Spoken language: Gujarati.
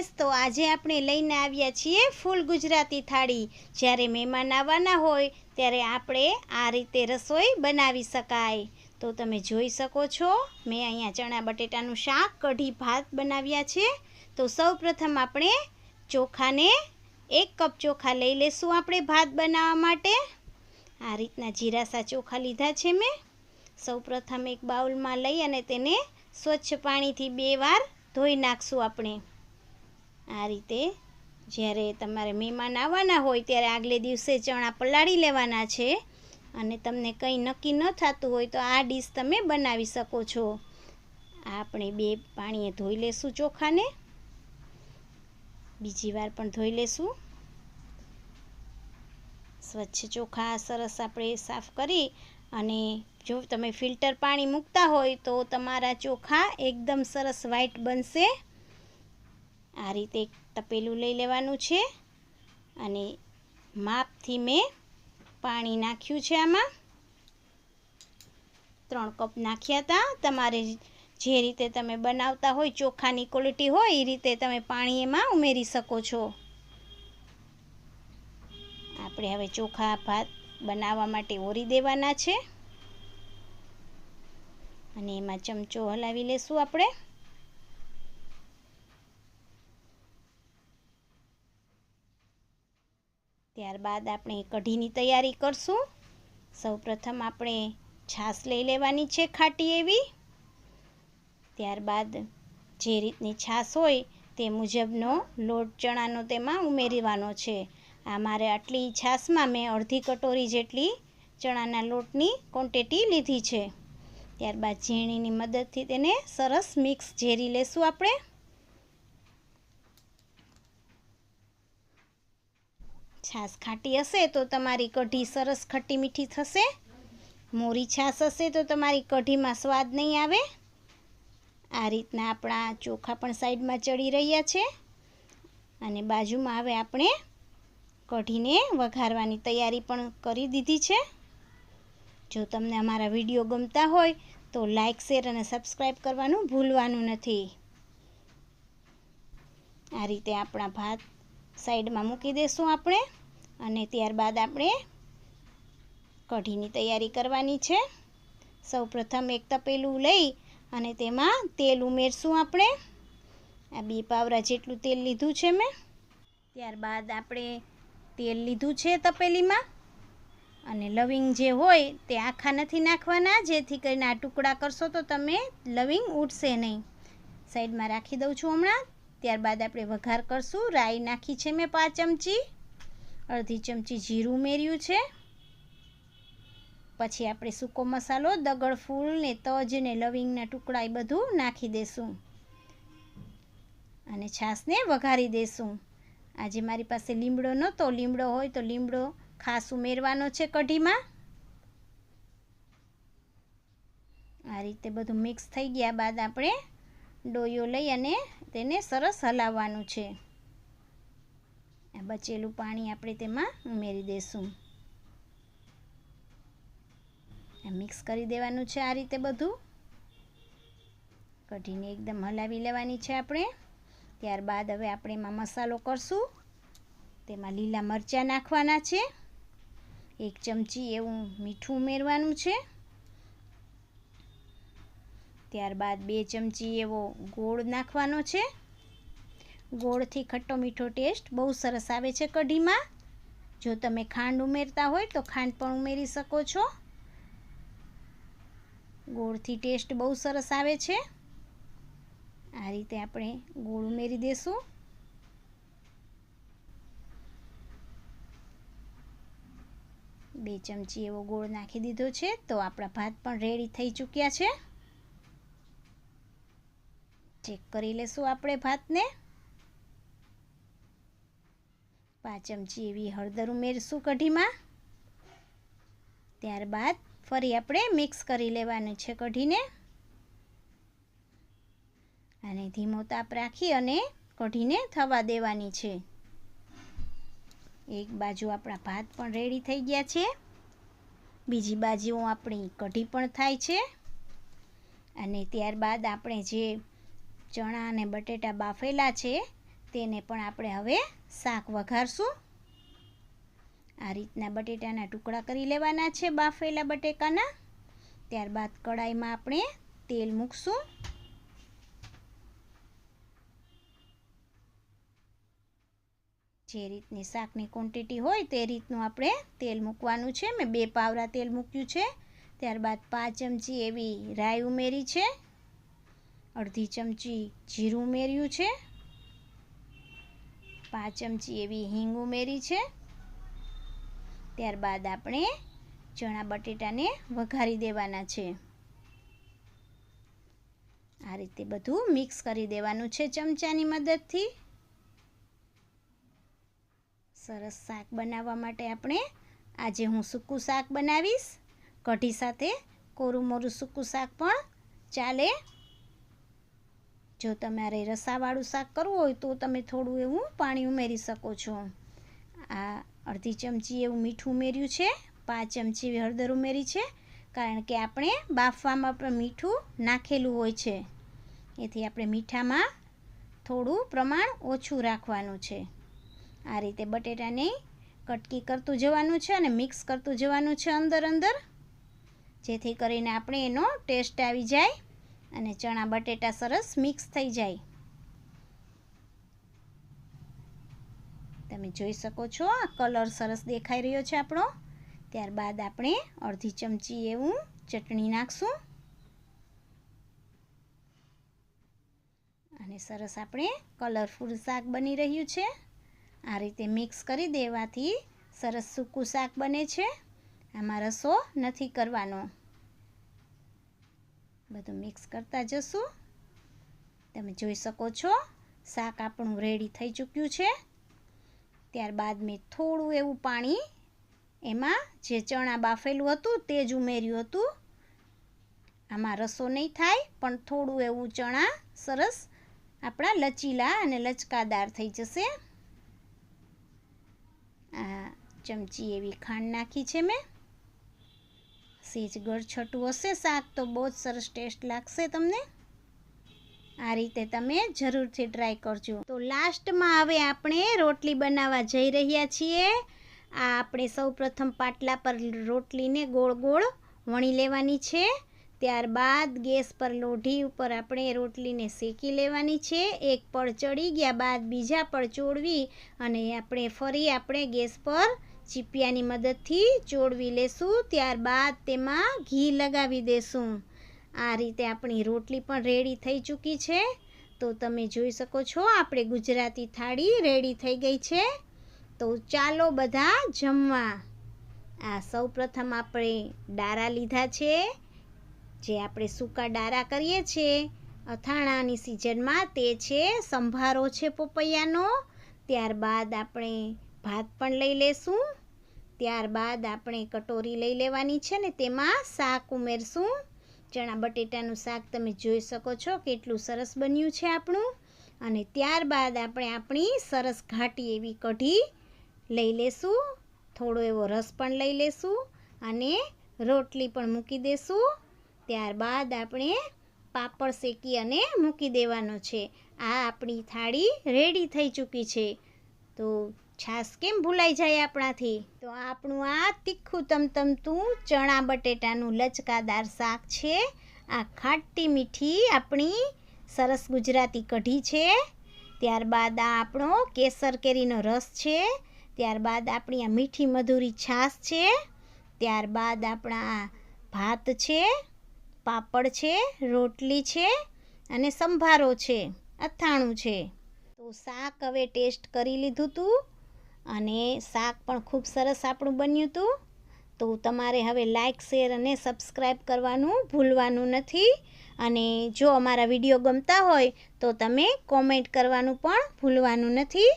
ફ્રેન્ડ્સ, તો આજે આપણે લઈને આવ્યા છીએ ફૂલ ગુજરાતી થાળી। જ્યારે મહેમાન આવવાના હોય ત્યારે આપણે આ રીતે રસોઈ બનાવી શકાય। તો તમે જોઈ શકો છો, મેં અહીંયા ચણા બટેટાનું શાક, કઢી, ભાત બનાવ્યા છે। તો સૌપ્રથમ આપણે ચોખાને 1 કપ ચોખા લઈ લેશું આપણે ભાત બનાવવા માટે। આ રીતના જીરાસા ચોખા લીધા છે મેં। સૌપ્રથમ એક બાઉલમાં લઈ અને તેને સ્વચ્છ પાણીથી 2 વાર ધોઈ નાખશું આપણે। આ રીતે જ્યારે તમારે મહેમાન આવવાના હોય ત્યારે આગલે દિવસે ચણા પલાળી લેવાના છે અને તમને કંઈ નક્કી ન થતું હોય તો આ ડીશ તમે બનાવી શકો છો। આપણે 2 પાણીએ ધોઈ લેશું ચોખાને, બીજી વાર પણ ધોઈ લેશું। સ્વચ્છ ચોખા સરસ આપણે સાફ કરી અને જો તમે ફિલ્ટર પાણી મૂકતા હોય તો તમારા ચોખા એકદમ સરસ વ્હાઈટ બનશે। આ રીતે એક તપેલું લઈ લેવાનું છે અને માપથી મેં પાણી નાખ્યું છે। આમાં 3 કપ નાખ્યા હતા। તમારે જે રીતે તમે બનાવતા હોય, ચોખાની ક્વોલિટી હોય એ રીતે તમે પાણી એમાં ઉમેરી શકો છો। આપણે હવે ચોખા ભાત બનાવવા માટે ઓરી દેવાના છે અને એમાં ચમચો હલાવી લેશું આપણે। ત્યારબાદ આપણે કઢીની તૈયારી કરશું। સૌપ્રથમ આપણે છાશ લઈ લેવાની છે ખાટી એવી। ત્યારબાદ જે રીતની છાશ હોય તે મુજબનો લોટ ચણાનો તેમાં ઉમેરવાનો છે। આ મારે આટલી છાશમાં મેં અડધી કટોરી જેટલી ચણાના લોટની ક્વોન્ટિટી લીધી છે। ત્યારબાદ ઝીણીની મદદથી તેને સરસ મિક્સ ઝેરી લેશું આપણે। છાશ ખાટી હશે તો તમારી કઢી સરસ ખટ્ટી મીઠી થશે। મોરી છાશ હશે તો તમારી કઢીમાં સ્વાદ નહીં આવે। આ રીતના આપણા ચોખા પણ સાઈડમાં ચડી રહ્યા છે અને બાજુમાં હવે આપણે કઢીને વઘારવાની તૈયારી પણ કરી દીધી છે। જો તમને અમારા વિડીયો ગમતા હોય તો લાઈક, શેર અને સબસ્ક્રાઈબ કરવાનું ભૂલવાનું નથી। આ રીતે આપણા ભાત સાઈડમાં મૂકી દેશું આપણે અને ત્યારબાદ આપણે કઢીની તૈયારી કરવાની છે। સૌપ્રથમ એક તપેલું લઈ અને તેમાં તેલ ઉમેરશું આપણે। આ 2 પાવરા જેટલું તેલ લીધું છે મેં। ત્યારબાદ આપણે તેલ લીધું છે તપેલીમાં અને લવિંગ જે હોય તે આખા નથી નાખવાના, જેથી કરીને આ ટુકડા કરશો તો તમે લવિંગ ઉડશે નહીં। સાઈડમાં રાખી દઉં છું હમણાં। ત્યારબાદ આપણે વઘાર કરશું। રાઈ નાખી છે મેં 5 ચમચી, અડધી ચમચી જીરું ઉમેર્યું છે। પછી આપણે સૂકો મસાલો, દગડ ફૂલ ને તજ ને લવિંગના ટુકડા એ બધું નાખી દેશું અને છાશને વઘારી દેશું। આજે મારી પાસે લીમડો નહોતો, લીમડો હોય તો લીમડો ખાસ ઉમેરવાનો છે કઢીમાં। આ રીતે બધું મિક્સ થઈ ગયા બાદ આપણે ડોયો લઈ અને તેને સરસ હલાવવાનું છે। આ બચેલું પાણી આપણે તેમાં ઉમેરી દેશું। મિક્સ કરી દેવાનું છે આ રીતે બધું। કઢીને એકદમ હલાવી લેવાની છે આપણે। ત્યારબાદ હવે આપણે એમાં મસાલો કરશું। તેમાં લીલા મરચાં નાખવાના છે, 1 ચમચી એવું મીઠું ઉમેરવાનું છે। ત્યારબાદ 2 ચમચી એવો ગોળ નાખવાનો છે। ગોળથી ખટ્ટો મીઠો ટેસ્ટ બહુ સરસ આવે છે કઢીમાં। જો તમે ખાંડ ઉમેરતા હોય તો ખાંડ પણ ઉમેરી શકો છો। ગોળથી ટેસ્ટ બહુ સરસ આવે છે। આ રીતે આપણે ગોળ ઉમેરી દેશું। બે ચમચી એવો ગોળ નાખી દીધો છે। તો આપણા ભાત પણ રેડી થઈ ચૂક્યા છે। ચેક કરી લેશું આપણે ભાતને। 5 ચમચી એવી હળદર ઉમેરશું કઢીમાં। ત્યારબાદ ફરી આપણે મિક્સ કરી લેવાનું છે કઢીને અને ધીમો તાપ રાખી અને કઢીને થવા દેવાની છે। એક બાજુ આપણા ભાત પણ રેડી થઈ ગયા છે, બીજી બાજુ આપણી કઢી પણ થાય છે અને ત્યારબાદ આપણે જે ચણા અને બટેટા બાફેલા છે તેને પણ આપણે હવે શાક વઘારશું. આ રીતના બટેટાના ટુકડા કરી લેવાના છે બાફેલા બટેકાના. ત્યારબાદ કડાઈમાં આપણે તેલ મૂકશું. જે રીતની શાકની ક્વોન્ટિટી હોય તે રીતનું આપણે તેલ મૂકવાનું છે. મેં 2 પાવરા તેલ મૂક્યું છે. ત્યારબાદ 5 ચમચી એવી રાઈ ઉમેરી છે. અડધી ચમચી જીરું ઉમેર્યું છે. 5 ચમચી એવી હિંગ ઉમેરી છે. ત્યારબાદ આપણે ચણા બટેટાને વઘારી દેવાના છે. આ રીતે બધું મિક્સ કરી દેવાનું છે ચમચાની મદદથી. સરસ શાક બનાવવા માટે આપણે આજે હું સૂકું શાક બનાવીશ. કઢી સાથે કોરું મોરું સૂકું શાક પણ ચાલે. જો તમારે રસાવાળું શાક કરવું હોય તો તમે થોડું એવું પાણી ઉમેરી શકો છો. આ અડધી ચમચી એવું મીઠું ઉમેર્યું છે. 5 ચમચી હળદર ઉમેરી છે, કારણ કે આપણે બાફવામાં પણ મીઠું નાખેલું હોય છે. એથી આપણે મીઠામાં થોડું પ્રમાણ ઓછું રાખવાનું છે. આ રીતે બટેટાને કટકી કરતું જવાનું છે અને મિક્સ કરતું જવાનું છે અંદર, જેથી કરીને આપણે એનો ટેસ્ટ આવી જાય અને ચણા બટેટા સરસ મિક્સ થઈ જાય. તમે જોઈ શકો છો આ કલર સરસ દેખાઈ રહ્યો છે આપણો. ત્યારબાદ આપણે અડધી ચમચી એવું ચટણી નાખશું અને સરસ આપણે કલરફુલ શાક બની રહ્યું છે. આ રીતે મિક્સ કરી દેવાથી સરસ સૂકું શાક બને છે. આમાં રસો નથી કરવાનો. બધું મિક્સ કરતા જશું. તમે જોઈ શકો છો શાક આપણું રેડી થઈ ચૂક્યું છે. ત્યારબાદ મેં થોડું એવું પાણી એમાં જે ચણા બાફેલું હતું તે જ ઉમેર્યું હતું. આમાં રસો નહીં થાય, પણ થોડું એવું ચણા સરસ આપણા લચીલા અને લચકાદાર થઈ જશે. આ ચમચી એવી ખાંડ નાખી છે મેં. સેજ ગળછટું હશે શાક તો બહુ જ સરસ ટેસ્ટ લાગશે તમને. આ રીતે તમે જરૂરથી ટ્રાય કરજો. તો લાસ્ટમાં હવે આપણે રોટલી બનાવવા જઈ રહ્યા છીએ. આ આપણે સૌપ્રથમ પાટલા પર રોટલીને ગોળ ગોળ વણી લેવાની છે. ત્યારબાદ ગેસ પર લોઢી ઉપર આપણે રોટલીને શેકી લેવાની છે. એક પડ ચડી ગયા બાદ બીજા પડ ચોળવી અને આપણે ગેસ પર ચીપિયાની મદદથી ચોળવી લેશું. ત્યારબાદ તેમાં ઘી લગાવી દેશું. આ રીતે આપણી રોટલી પણ રેડી થઈ ચૂકી છે. તો તમે જોઈ શકો છો આપણે ગુજરાતી થાળી રેડી થઈ ગઈ છે. તો ચાલો બધા જમવા. આ સૌપ્રથમ આપણે ડારા લીધા છે, જે આપણે સૂકા ડારા કરીએ છીએ અથાણાની સિઝનમાં. તે છે સંભારો છે પપૈયાનો. ત્યારબાદ આપણે ભાત પણ લઈ લેશું. ત્યારબાદ આપણે કટોરી લઈ લેવાની છે ને તેમાં શાક ઉમેરશું. ચણા બટેટાનું શાક તમે જોઈ શકો છો કેટલું સરસ બન્યું છે આપણું. અને ત્યારબાદ આપણે આપણી સરસ ઘાટી એવી કઢી લઈ લેશું. થોડો એવો રસ પણ લઈ લેશું અને રોટલી પણ મૂકી દેશું. ત્યારબાદ આપણે પાપડ શેકી અને મૂકી દેવાનો છે. આ આપણી થાળી રેડી થઈ ચૂકી છે. તો છાશ કેમ ભૂલાઈ જાય આપણાથી. તો આપણું આ તીખું તમતમતું ચણા બટેટાનું લચકાદાર શાક છે. આ ખાટી મીઠી આપણી સરસ ગુજરાતી કઢી છે. ત્યારબાદ આ આપણો કેસર કેરીનો રસ છે. ત્યારબાદ આપણી આ મીઠી મધુરી છાશ છે. ત્યારબાદ આપણા ભાત છે, પાપડ છે, રોટલી છે અને સંભારો છે, અથાણું છે. તો શાક હવે ટેસ્ટ કરી લીધું હતું અને શાક પણ ખૂબ સરસ આપણું બન્યું હતું. તો તમારે હવે લાઈક, શેર અને સબસ્ક્રાઈબ કરવાનું ભૂલવાનું નથી. અને જો અમારા વિડીયો ગમતા હોય તો તમે કોમેન્ટ કરવાનું પણ ભૂલવાનું નથી.